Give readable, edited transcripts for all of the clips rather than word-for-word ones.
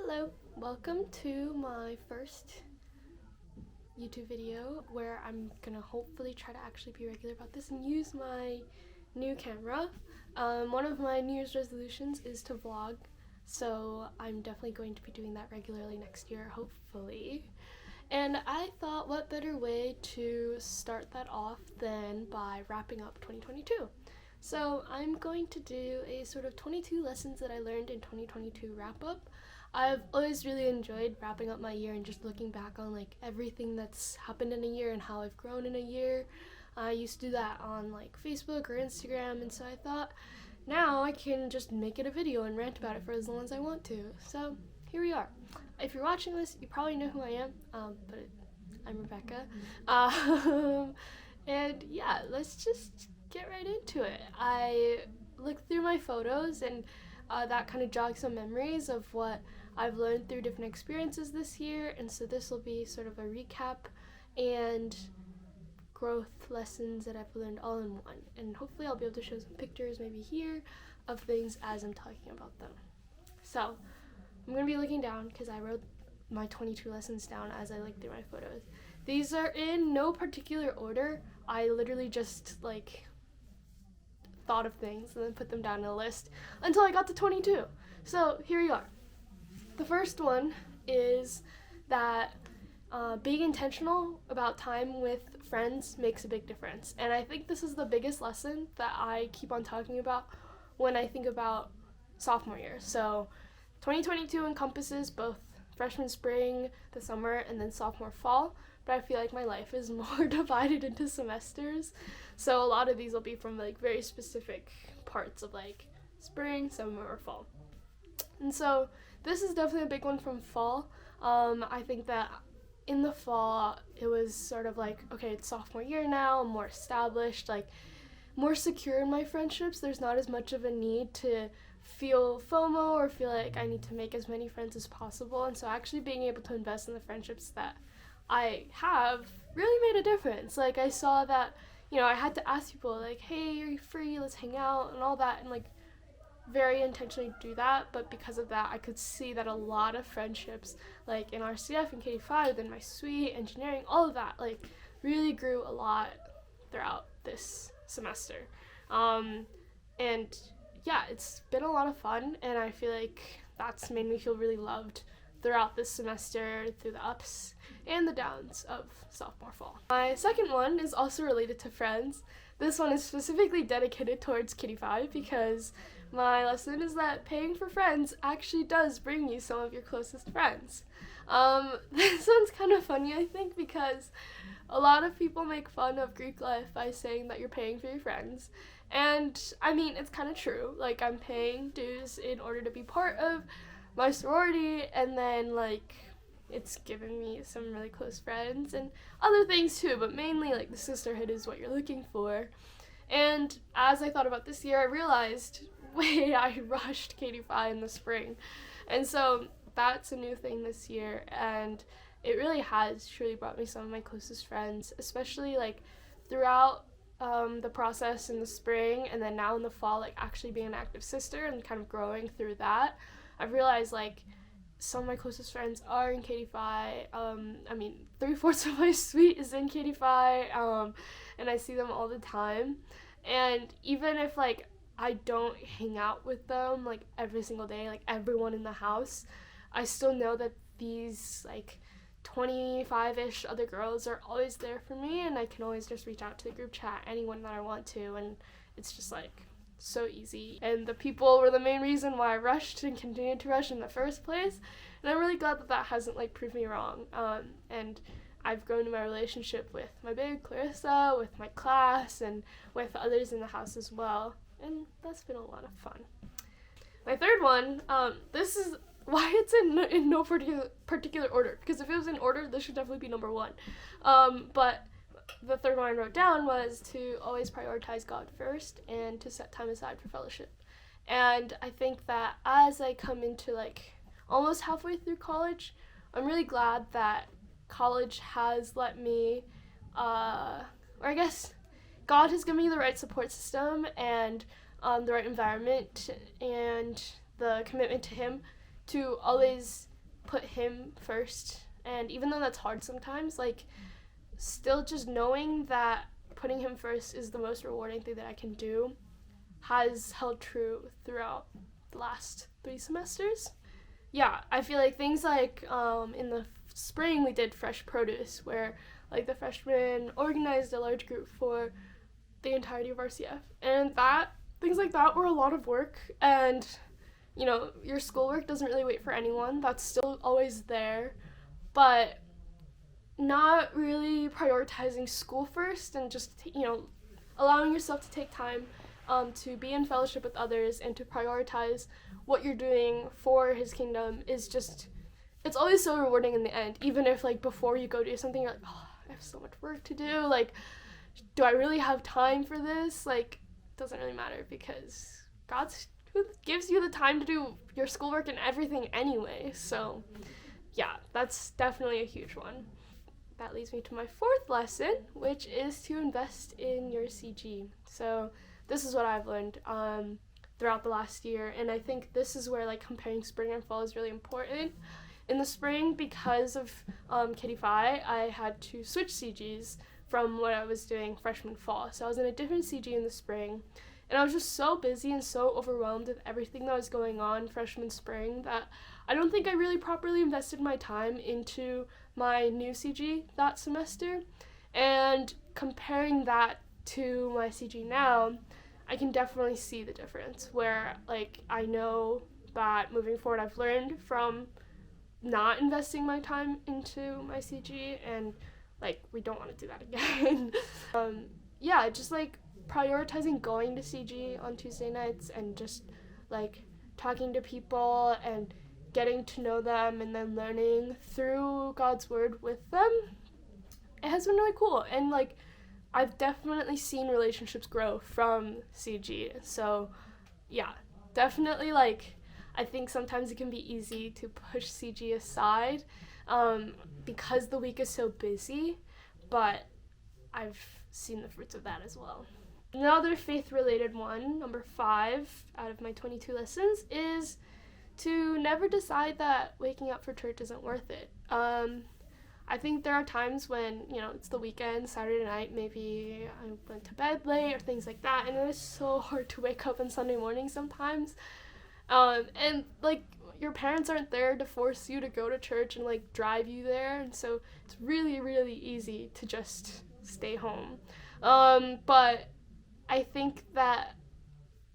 Hello, welcome to my first YouTube video where I'm gonna hopefully try to actually be regular about this and use my new camera. One of my New Year's resolutions is to vlog, so I'm definitely going to be doing that regularly next year, hopefully. And I thought, what better way to start that off than by wrapping up 2022. So I'm going to do a sort of 22 lessons that I learned in 2022 wrap up. I've always really enjoyed wrapping up my year and just looking back on like everything that's happened in a year and how I've grown in a year. I used to do that on like Facebook or Instagram, and so I thought now I can just make it a video and rant about it for as long as I want to. So here we are. If you're watching this, you probably know who I am, but I'm Rebecca. And yeah, let's just get right into it. I looked through my photos and that kind of jogged some memories of what I've learned through different experiences this year, and so this will be sort of a recap and growth lessons that I've learned all in one, and hopefully I'll be able to show some pictures maybe here of things as I'm talking about them. So I'm going to be looking down because I wrote my 22 lessons down as I looked through my photos. These are in no particular order. I literally just thought of things and then put them down in a list until I got to 22. So here you are. The first one is that being intentional about time with friends makes a big difference. And I think this is the biggest lesson that I keep on talking about when I think about sophomore year. So 2022 encompasses both freshman spring, the summer, and then sophomore fall. But I feel like my life is more divided into semesters. So a lot of these will be from like very specific parts of like spring, summer, or fall. And so this is definitely a big one from fall. I think that in the fall, it was sort of like, okay, it's sophomore year now, I'm more established, like more secure in my friendships. There's not as much of a need to feel FOMO or feel like I need to make as many friends as possible. And so actually being able to invest in the friendships that I have really made a difference. Like I saw that, I had to ask people like, hey, are you free? Let's hang out and all that, and like very intentionally do that. But because of that, I could see that a lot of friendships like in RCF and KD5 and my suite, engineering, all of that like really grew a lot throughout this semester. And yeah, it's been a lot of fun, and I feel like that's made me feel really loved throughout this semester, through the ups and the downs of sophomore fall. My second one is also related to friends. This one is specifically dedicated towards Kitty 5 because my lesson is that paying for friends actually does bring you some of your closest friends. This one's kind of funny, I think, because a lot of people make fun of Greek life by saying that you're paying for your friends. And I mean, it's kind of true. Like, I'm paying dues in order to be part of my sorority, and then like it's given me some really close friends and other things too, but mainly like the sisterhood is what you're looking for. And as I thought about this year, I realized, wait, I rushed KD5 in the spring, and so that's a new thing this year, and it really has truly brought me some of my closest friends, especially like throughout the process in the spring, and then now in the fall, like actually being an active sister and kind of growing through that. I've realized like some of my closest friends are in KD5. I mean, 3/4 of my suite is in KD5, and I see them all the time. And even if like I don't hang out with them like every single day, like everyone in the house, I still know that these like 25-ish other girls are always there for me, and I can always just reach out to the group chat, anyone that I want to, and it's just like so easy. And the people were the main reason why I rushed and continued to rush in the first place, and I'm really glad that that hasn't like proved me wrong. And I've grown in my relationship with my babe Clarissa, with my class, and with others in the house as well, and that's been a lot of fun. My third one, this is why it's in no particular order, because if it was in order, this should definitely be number one. But the third one I wrote down was to always prioritize God first and to set time aside for fellowship. And I think that as I come into like almost halfway through college, I'm really glad that college has let me, or I guess God has given me the right support system and the right environment and the commitment to Him to always put him first. And even though that's hard sometimes, like, still just knowing that putting him first is the most rewarding thing that I can do has held true throughout the last 3 semesters. Yeah, I feel like things like in the spring we did fresh produce, where like the freshmen organized a large group for the entirety of RCF, and things like that were a lot of work. And you know, your schoolwork doesn't really wait for anyone. That's still always there, but not really prioritizing school first and just, you know, allowing yourself to take time to be in fellowship with others and to prioritize what you're doing for his kingdom is just, it's always so rewarding in the end. Even if, like, before you go do something, you're like, oh, I have so much work to do. Like, do I really have time for this? Like, it doesn't really matter, because God's who gives you the time to do your schoolwork and everything anyway. So, yeah, that's definitely a huge one. That leads me to my 4th lesson, which is to invest in your CG. So this is what I've learned throughout the last year, and I think this is where, like, comparing spring and fall is really important. In the spring, because of Kitty Phi, I had to switch CGs from what I was doing freshman fall. So I was in a different CG in the spring, and I was just so busy and so overwhelmed with everything that was going on freshman spring that I don't think I really properly invested my time into my new CG that semester. And comparing that to my CG now, I can definitely see the difference, where, like, I know that moving forward I've learned from not investing my time into my CG, and, like, we don't want to do that again. Yeah, just, like, prioritizing going to CG on Tuesday nights and just, like, talking to people and getting to know them and then learning through God's word with them. It has been really cool, and, like, I've definitely seen relationships grow from CG. So yeah, definitely, like, I think sometimes it can be easy to push CG aside because the week is so busy, but I've seen the fruits of that as well. Another faith-related one, number 5 out of my 22 lessons, is to never decide that waking up for church isn't worth it. I think there are times when, you know, it's the weekend, Saturday night, maybe I went to bed late or things like that, and it is so hard to wake up on Sunday morning sometimes. And, like, your parents aren't there to force you to go to church and, like, drive you there, and so it's really, really easy to just stay home. But I think that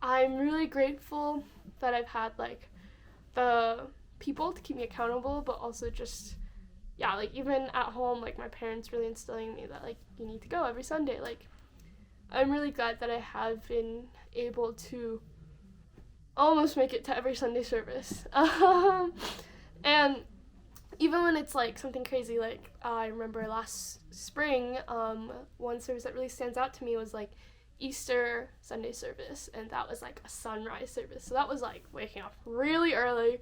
I'm really grateful that I've had, like, the people to keep me accountable, but also just, yeah, like, even at home, like, my parents really instilling me that, like, you need to go every Sunday. Like, I'm really glad that I have been able to almost make it to every Sunday service. And even when it's, like, something crazy, like, I remember last spring, one service that really stands out to me was, like, Easter Sunday service, and that was, like, a sunrise service. So that was, like, waking up really early,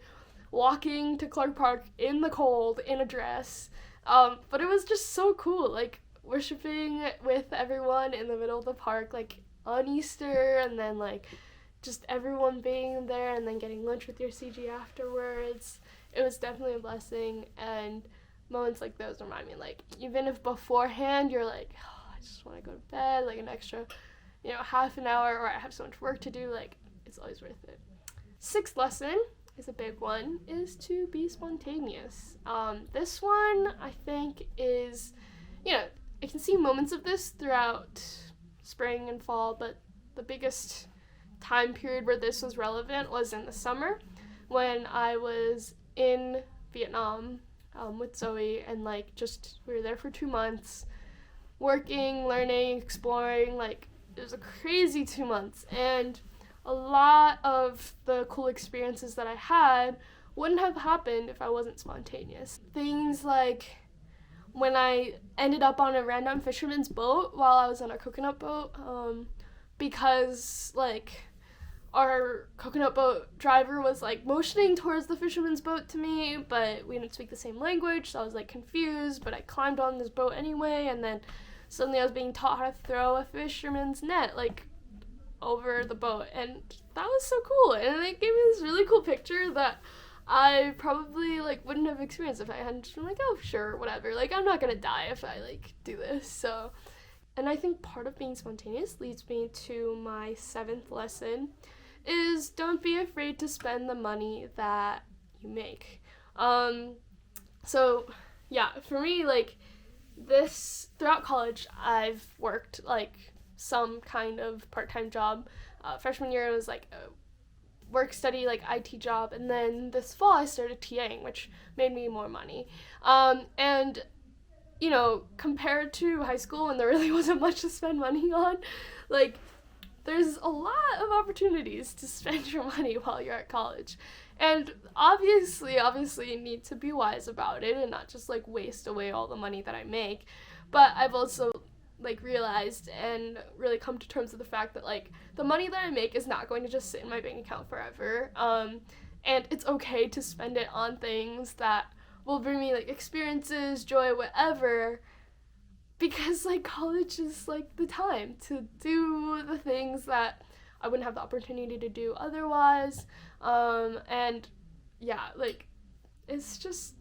walking to Clark Park in the cold in a dress, but it was just so cool, like, worshiping with everyone in the middle of the park, like, on Easter, and then, like, just everyone being there and then getting lunch with your CG afterwards. It was definitely a blessing, and moments like those remind me, like, even if beforehand you're like, oh, I just want to go to bed, like, an extra, you know, half an hour, or I have so much work to do, like, it's always worth it. 6th lesson is a big one, is to be spontaneous. This one, I think, is, you know, I can see moments of this throughout spring and fall, but the biggest time period where this was relevant was in the summer, when I was in Vietnam with Zoe, and, like, just, we were there for 2 months, working, learning, exploring. Like, it was a crazy 2 months, and a lot of the cool experiences that I had wouldn't have happened if I wasn't spontaneous. Things like when I ended up on a random fisherman's boat while I was on a coconut boat, because, like, our coconut boat driver was, like, motioning towards the fisherman's boat to me, but we didn't speak the same language, so I was, like, confused, but I climbed on this boat anyway, and then suddenly I was being taught how to throw a fisherman's net, like, over the boat, and that was so cool, and it gave me this really cool picture that I probably like wouldn't have experienced if I hadn't just been like, oh sure, whatever. Like I'm not gonna die if I like do this. So, and I think part of being spontaneous leads me to my 7th lesson is don't be afraid to spend the money that you make. So yeah, for me, like this throughout college, I've worked like some kind of part-time job. Freshman year, it was like a work study, like IT job, and then this fall I started TAing, which made me more money. And you know, compared to high school when there really wasn't much to spend money on, like there's a lot of opportunities to spend your money while you're at college. And obviously you need to be wise about it and not just like waste away all the money that I make. But I've also like realized and really come to terms with the fact that like the money that I make is not going to just sit in my bank account forever. And it's okay to spend it on things that will bring me like experiences, joy, whatever, because like college is like the time to do the things that I wouldn't have the opportunity to do otherwise. And yeah, like it's just,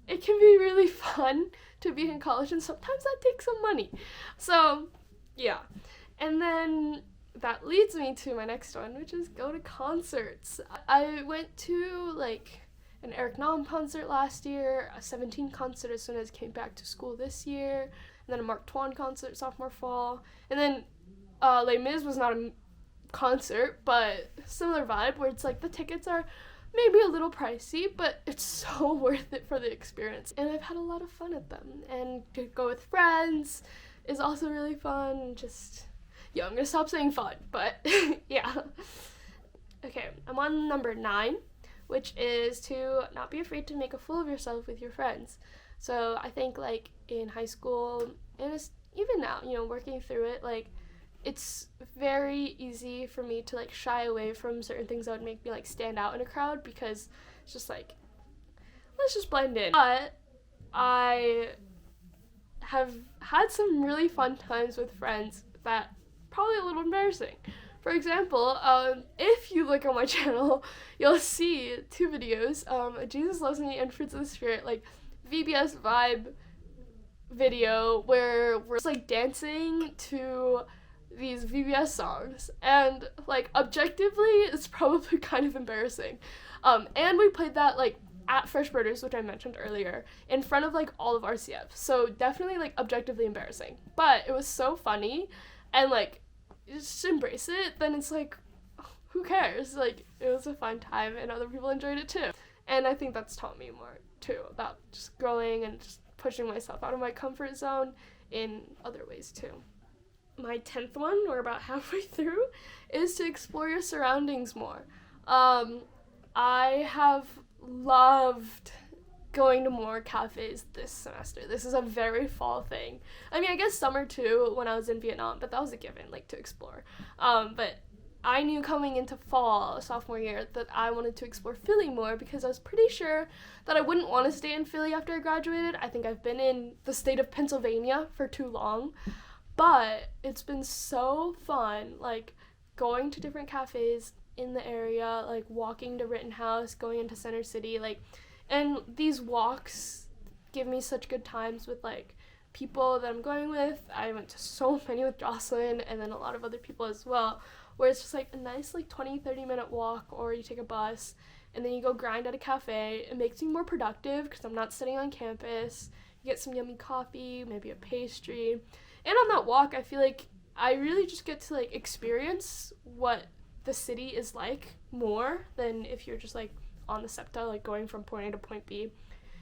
it can be really fun to be in college, and sometimes that takes some money. So yeah, and then that leads me to my next one, which is go to concerts. I went to like an Eric Nam concert last year, a 17 concert as soon as I came back to school this year, and then a Mark Twain concert sophomore fall, and then Les Mis was not a concert, but similar vibe where it's like the tickets are maybe a little pricey, but it's so worth it for the experience, and I've had a lot of fun at them. And to go with friends is also really fun. Just yeah, I'm gonna stop saying fun, but yeah. Okay, I'm on number 9, which is to not be afraid to make a fool of yourself with your friends. So I think like in high school, and even now, you know, working through it, like it's very easy for me to like shy away from certain things that would make me like stand out in a crowd, because it's just like, let's just blend in. But I have had some really fun times with friends that probably a little embarrassing. For example, if you look on my channel, you'll see 2 videos, Jesus Loves Me and Fruits of the Spirit, like VBS vibe video where we're just like dancing to these VBS songs, and like objectively it's probably kind of embarrassing. And we played that like at Fresh Birders, which I mentioned earlier, in front of like all of RCF, so definitely like objectively embarrassing, but it was so funny, and like just embrace it, then it's like, who cares? Like it was a fun time and other people enjoyed it too. And I think that's taught me more too about just growing and just pushing myself out of my comfort zone in other ways too. My 10th one, we're about halfway through, is to explore your surroundings more. I have loved going to more cafes this semester. This is a very fall thing. I mean, I guess summer too when I was in Vietnam, but that was a given, like to explore. But I knew coming into fall, sophomore year, that I wanted to explore Philly more, because I was pretty sure that I wouldn't want to stay in Philly after I graduated. I think I've been in the state of Pennsylvania for too long. But it's been so fun, like going to different cafes in the area, like walking to Rittenhouse, going into Center City, like, and these walks give me such good times with like people that I'm going with. I went to so many with Jocelyn and then a lot of other people as well, where it's just like a nice like 20-30 minute walk, or you take a bus and then you go grind at a cafe. It makes me more productive because I'm not sitting on campus. You get some yummy coffee, maybe a pastry. And on that walk, I feel like I really just get to like experience what the city is like more than if you're just like on the SEPTA, like going from point A to point B.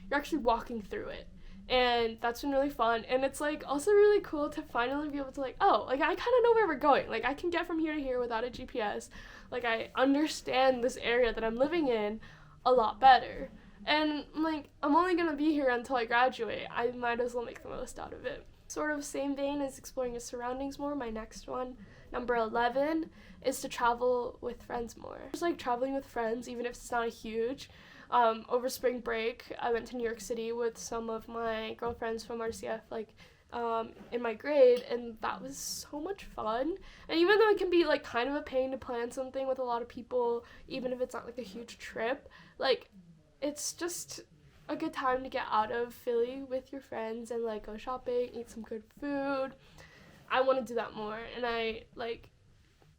You're actually walking through it. And that's been really fun. And it's like also really cool to finally be able to like, oh, like I kind of know where we're going. Like I can get from here to here without a GPS. Like I understand this area that I'm living in a lot better. And like I'm only going to be here until I graduate. I might as well make the most out of it. Sort of same vein as exploring your surroundings more, my next one, number 11, is to travel with friends more. Just like traveling with friends, even if it's not a huge. Over spring break, I went to New York City with some of my girlfriends from RCF, like in my grade, and that was so much fun. And even though it can be like kind of a pain to plan something with a lot of people, even if it's not like a huge trip, like it's just a good time to get out of Philly with your friends and like go shopping, eat some good food. I want to do that more, and I like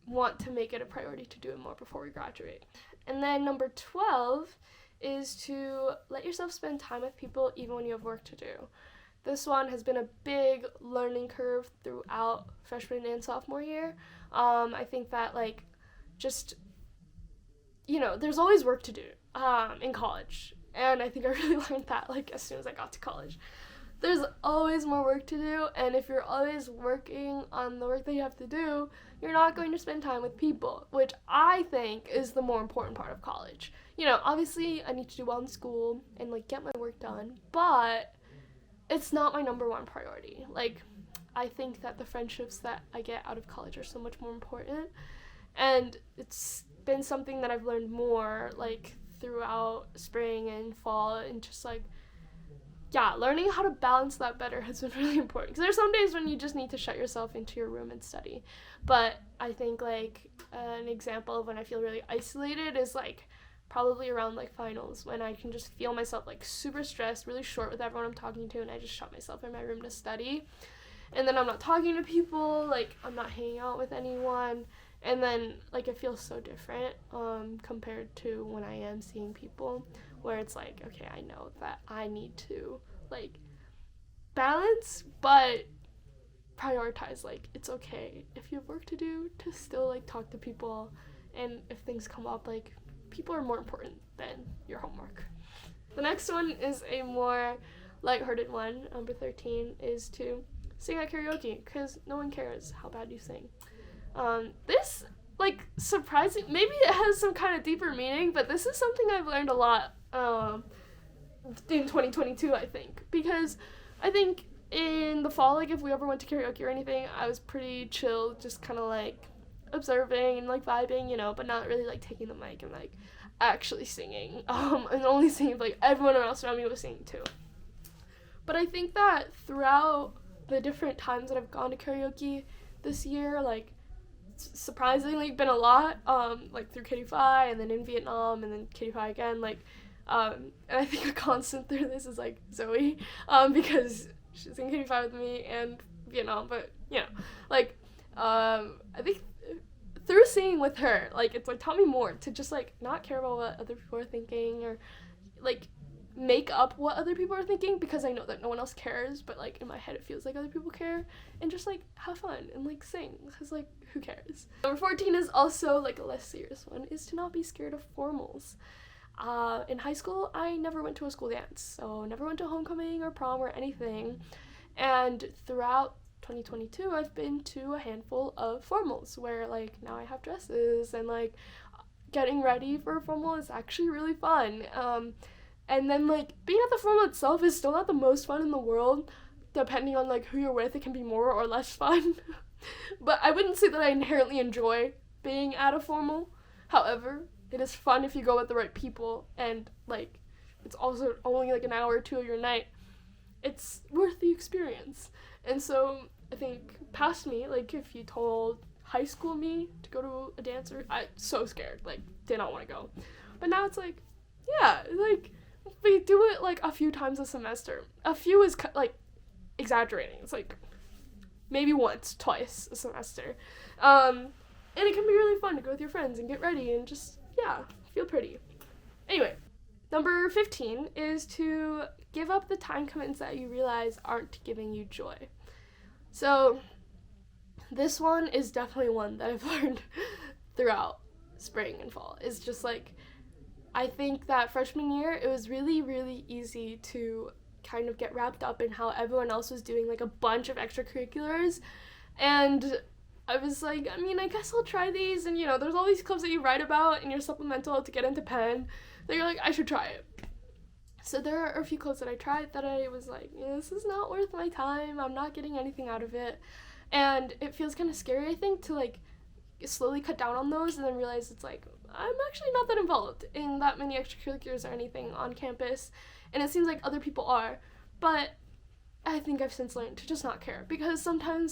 want to make it a priority to do it more before we graduate. And then number 12 is to let yourself spend time with people even when you have work to do. This one has been a big learning curve throughout freshman and sophomore year. I think that like just, there's always work to do in college. And I think I really learned that like as soon as I got to college. There's always more work to do, and if you're always working on the work that you have to do, you're not going to spend time with people, which I think is the more important part of college. Obviously I need to do well in school and like get my work done, but it's not my number one priority. Like, I think that the friendships that I get out of college are so much more important, and it's been something that I've learned more like throughout spring and fall, and just like learning how to balance that better has been really important, because there's some days when you just need to shut yourself into your room and study. But I think like an example of when I feel really isolated is like probably around like finals, when I can just feel myself like super stressed, really short with everyone I'm talking to, and I just shut myself in my room to study. And then I'm not talking to people, like I'm not hanging out with anyone, and then like it feels so different compared to when I am seeing people, where it's like, okay, I know that I need to like balance, but prioritize, like it's okay if you have work to do to still like talk to people, and if things come up, like people are more important than your homework. The next one is a more lighthearted one. Number 13 is to sing at karaoke, because no one cares how bad you sing. This, like, surprising, maybe it has some kind of deeper meaning, but this is something I've learned a lot in 2022, I think, because I think in the fall, like, if we ever went to karaoke or anything, I was pretty chill, just kind of, like, observing and, like, vibing, but not really, like, taking the mic and, like, actually singing, and only singing if, like, everyone else around me was singing, too. But I think that throughout the different times that I've gone to karaoke this year, like, surprisingly been a lot, like through Kitty Phi, and then in Vietnam, and then Kitty Phi again, like, and I think a constant through this is, like, Zoe, because she's in Kitty Phi with me and Vietnam, but, like, I think through singing with her, like, it's, like, taught me more to just, like, not care about what other people are thinking, or, like, make up what other people are thinking, because I know that no one else cares, but like in my head it feels like other people care, and just like have fun and like sing, because like who cares. Number 14 is also like a less serious one, is to not be scared of formals. In high school I never went to a school dance, so never went to homecoming or prom or anything, and throughout 2022 I've been to a handful of formals where like now I have dresses, and like getting ready for a formal is actually really fun. And then, like, being at the formal itself is still not the most fun in the world. Depending on, like, who you're with, it can be more or less fun. But I wouldn't say that I inherently enjoy being at a formal. However, it is fun if you go with the right people, and, like, it's also only, like, an hour or two of your night. It's worth the experience. And so, I think, past me, like, if you told high school me to go to a dance, I so scared, like, did not want to go. But now it's like, yeah, like, we do it like a few times a semester. A few is like exaggerating. It's like maybe once, twice a semester. And it can be really fun to go with your friends and get ready and just, feel pretty. Anyway, number 15 is to give up the time commitments that you realize aren't giving you joy. So this one is definitely one that I've learned throughout spring and fall. It's just like, I think that freshman year, it was really, really easy to kind of get wrapped up in how everyone else was doing, like, a bunch of extracurriculars, and I was like, I mean, I guess I'll try these, and, there's all these clubs that you write about in your supplemental to get into Penn, that you're like, I should try it. So there are a few clubs that I tried that I was like, this is not worth my time, I'm not getting anything out of it, and it feels kind of scary, I think, to, like, slowly cut down on those, and then realize it's like, I'm actually not that involved in that many extracurriculars or anything on campus, and it seems like other people are, but I think I've since learned to just not care, because sometimes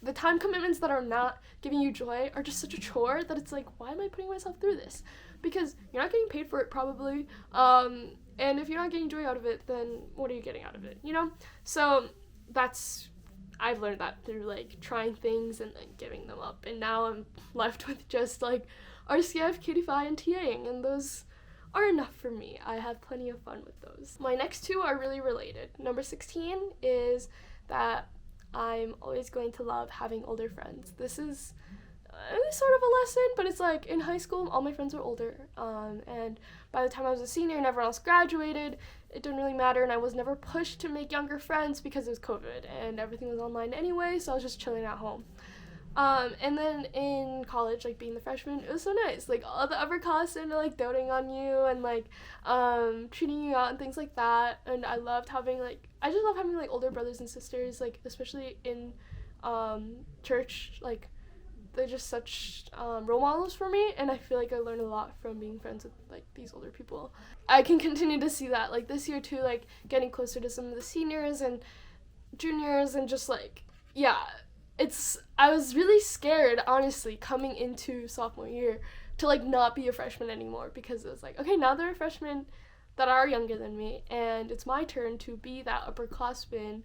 the time commitments that are not giving you joy are just such a chore that it's like, why am I putting myself through this? Because you're not getting paid for it probably, and if you're not getting joy out of it, then what are you getting out of it, you know? So I've learned that through like trying things and then giving them up, and now I'm left with just like RCF, KDFI, and TAing, and those are enough for me. I have plenty of fun with those. My next two are really related. Number 16 is that I'm always going to love having older friends. This is sort of a lesson, but it's like in high school, all my friends were older, and by the time I was a senior and everyone else graduated, it didn't really matter, and I was never pushed to make younger friends because it was COVID and everything was online anyway, so I was just chilling at home. And then in college, like being the freshman, it was so nice. Like all the upperclassmen are like doting on you and like treating you out and things like that. And I just love having like older brothers and sisters, like especially in church. Like they're just such role models for me, and I feel like I learned a lot from being friends with like these older people. I can continue to see that like this year too, like getting closer to some of the seniors and juniors, and just like I was really scared, honestly, coming into sophomore year to like not be a freshman anymore, because it was like, okay, now there are freshmen that are younger than me, and it's my turn to be that upperclassman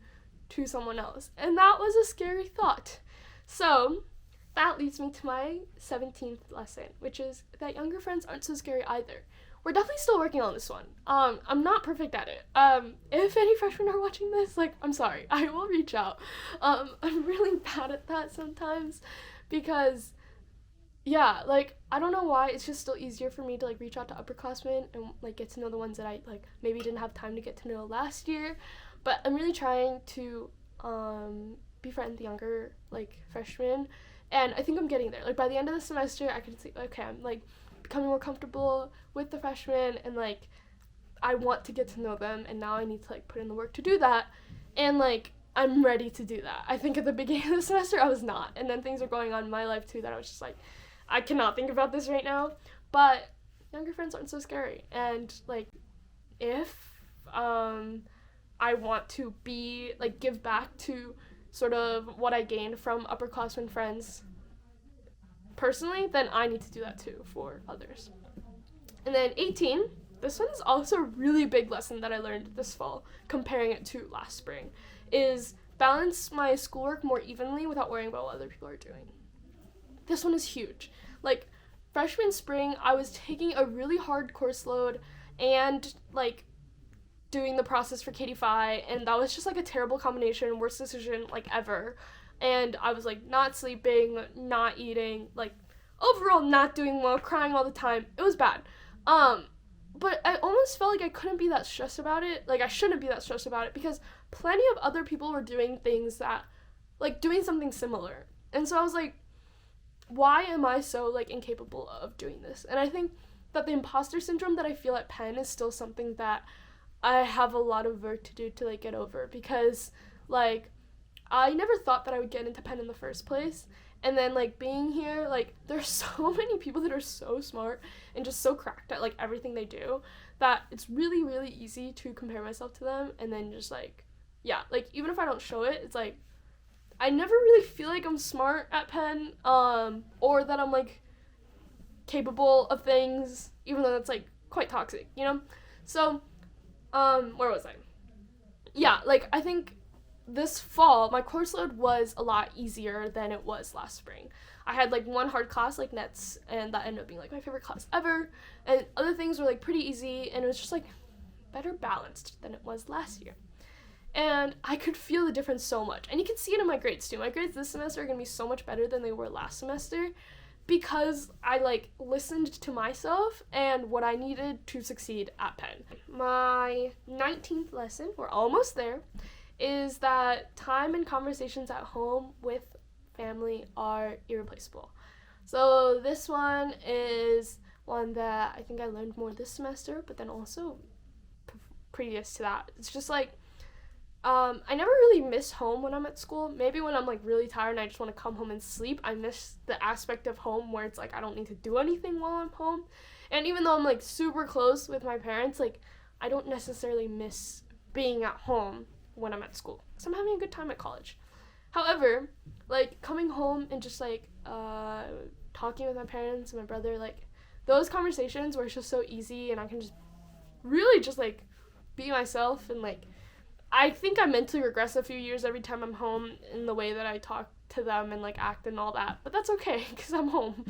to someone else, and that was a scary thought. So that leads me to my 17th lesson, which is that younger friends aren't so scary either. We're definitely still working on this one. I'm not perfect at it. If any freshmen are watching this, like, I'm sorry, I will reach out. I'm really bad at that sometimes because, yeah, like, I don't know why, it's just still easier for me to, like, reach out to upperclassmen and, like, get to know the ones that I, like, maybe didn't have time to get to know last year. But I'm really trying to, befriend the younger, like, freshmen, and I think I'm getting there. Like, by the end of the semester, I can see, okay, I'm, like, becoming more comfortable with the freshmen, and like I want to get to know them, and now I need to like put in the work to do that, and like I'm ready to do that. I think at the beginning of the semester I was not, and then things are going on in my life too that I was just like, I cannot think about this right now. But younger friends aren't so scary, and like if I want to be like give back to sort of what I gained from upperclassmen friends personally, then I need to do that too for others. And then 18, this one is also a really big lesson that I learned this fall, comparing it to last spring, is balance my schoolwork more evenly without worrying about what other people are doing. This one is huge. Like, freshman spring, I was taking a really hard course load and, like, doing the process for KD5, and that was just, like, a terrible combination, worst decision, like, ever. And I was, like, not sleeping, not eating, like, overall not doing well, crying all the time. It was bad. But I almost felt like I couldn't be that stressed about it. Like, I shouldn't be that stressed about it, because plenty of other people were doing things that, like, doing something similar. And so I was like, why am I so, like, incapable of doing this? And I think that the imposter syndrome that I feel at Penn is still something that I have a lot of work to do to, like, get over, because, like, I never thought that I would get into Penn in the first place, and then, like, being here, like, there's so many people that are so smart and just so cracked at, like, everything they do, that it's really, really easy to compare myself to them, and then just, like, yeah, like, even if I don't show it, it's, like, I never really feel like I'm smart at Penn, or that I'm, like, capable of things, even though that's, like, quite toxic, you know? So, where was I? Yeah, like, I think this fall, my course load was a lot easier than it was last spring. I had, like, one hard class, like, nets, and that ended up being, like, my favorite class ever, and other things were, like, pretty easy, and it was just, like, better balanced than it was last year. And I could feel the difference so much, and you can see it in my grades, too. My grades this semester are going to be so much better than they were last semester, because I, like, listened to myself and what I needed to succeed at Penn. My 19th lesson, we're almost there, is that time and conversations at home with family are irreplaceable. So this one is one that I think I learned more this semester, but then also previous to that. It's just like, I never really miss home when I'm at school. Maybe when I'm, like, really tired and I just want to come home and sleep, I miss the aspect of home where it's, like, I don't need to do anything while I'm home. And even though I'm, like, super close with my parents, like, I don't necessarily miss being at home when I'm at school, because I'm having a good time at college. However, like, coming home and just, like, talking with my parents and my brother, like, those conversations where it's just so easy and I can just really just, like, be myself, and, like, I think I mentally regress a few years every time I'm home in the way that I talk to them and, like, act and all that, but that's okay, because I'm home.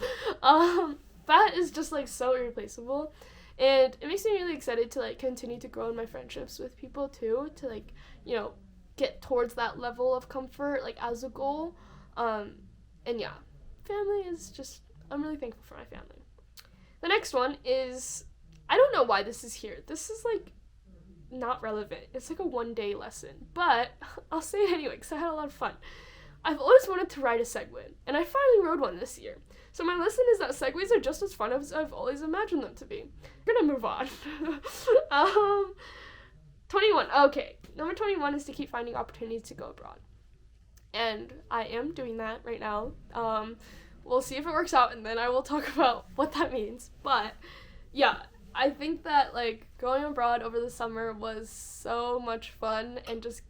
That is just, like, so irreplaceable, and it makes me really excited to, like, continue to grow in my friendships with people, too, to, like, you know, get towards that level of comfort, like, as a goal. And yeah, family is just, I'm really thankful for my family. The next one is, I don't know why this is here. This is, like, not relevant. It's like a one-day lesson, but I'll say it anyway because I had a lot of fun. I've always wanted to ride a Segway, and I finally rode one this year. So my lesson is that Segways are just as fun as I've always imagined them to be. We're gonna move on. 21. Okay, number 21 is to keep finding opportunities to go abroad. And I am doing that right now. We'll see if it works out, and then I will talk about what that means. But yeah, I think that, like, going abroad over the summer was so much fun and just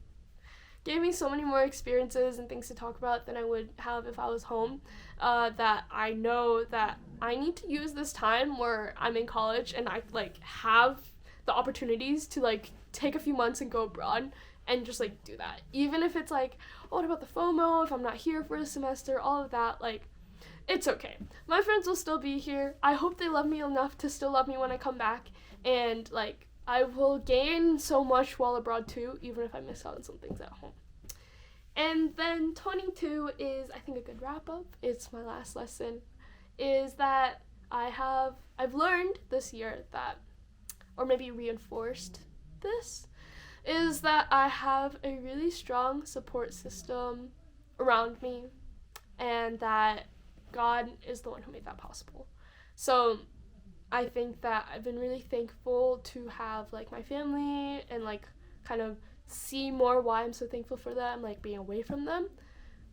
gave me so many more experiences and things to talk about than I would have if I was home, that I know that I need to use this time where I'm in college and I, like, have the opportunities to, like, take a few months and go abroad and just, like, do that. Even if it's, like, oh, what about the FOMO, if I'm not here for a semester, all of that, like, it's okay. My friends will still be here. I hope they love me enough to still love me when I come back, and, like, I will gain so much while abroad, too, even if I miss out on some things at home. And then 22 is, I think, a good wrap-up. It's my last lesson, is that I've learned this year that, or maybe reinforced this, is that I have a really strong support system around me, and that God is the one who made that possible. So I think that I've been really thankful to have, like, my family and, like, kind of see more why I'm so thankful for them, like, being away from them.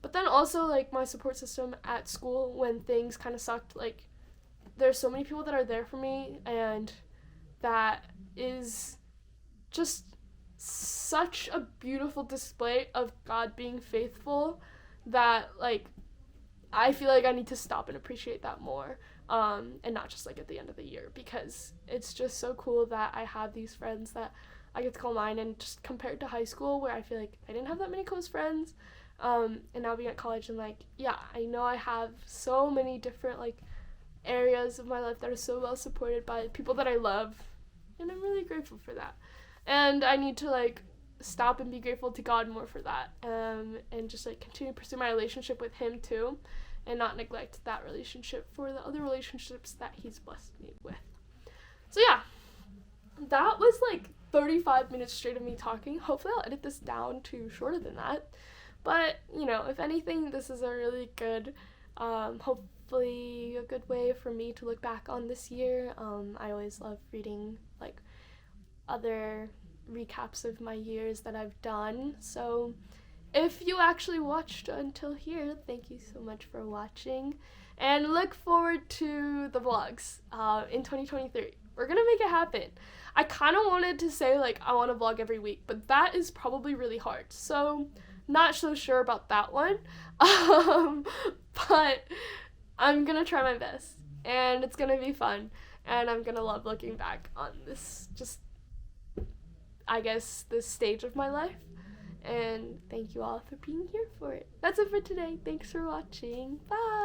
But then also, like, my support system at school when things kind of sucked. Like, there's so many people that are there for me, and that is just such a beautiful display of God being faithful that, like, I feel like I need to stop and appreciate that more, and not just, like, at the end of the year, because it's just so cool that I have these friends that I get to call mine, and just compared to high school where I feel like I didn't have that many close friends, and now being at college, and, like, yeah, I know I have so many different, like, areas of my life that are so well supported by people that I love, and I'm really grateful for that. And I need to, like, stop and be grateful to God more for that, and just, like, continue to pursue my relationship with him too, and not neglect that relationship for the other relationships that he's blessed me with. So yeah, that was, like, 35 minutes straight of me talking. Hopefully I'll edit this down to shorter than that, but, you know, if anything, this is a really good, hopefully a good way for me to look back on this year. I always love reading, like, other recaps of my years that I've done. So if you actually watched until here, thank you so much for watching, and look forward to the vlogs in 2023. We're gonna make it happen. I kind of wanted to say, like, I want to vlog every week, but that is probably really hard, so not so sure about that one. But I'm gonna try my best, and it's gonna be fun, and I'm gonna love looking back on this, just, I guess, this stage of my life. And thank you all for being here for it. That's it for today. Thanks for watching. Bye!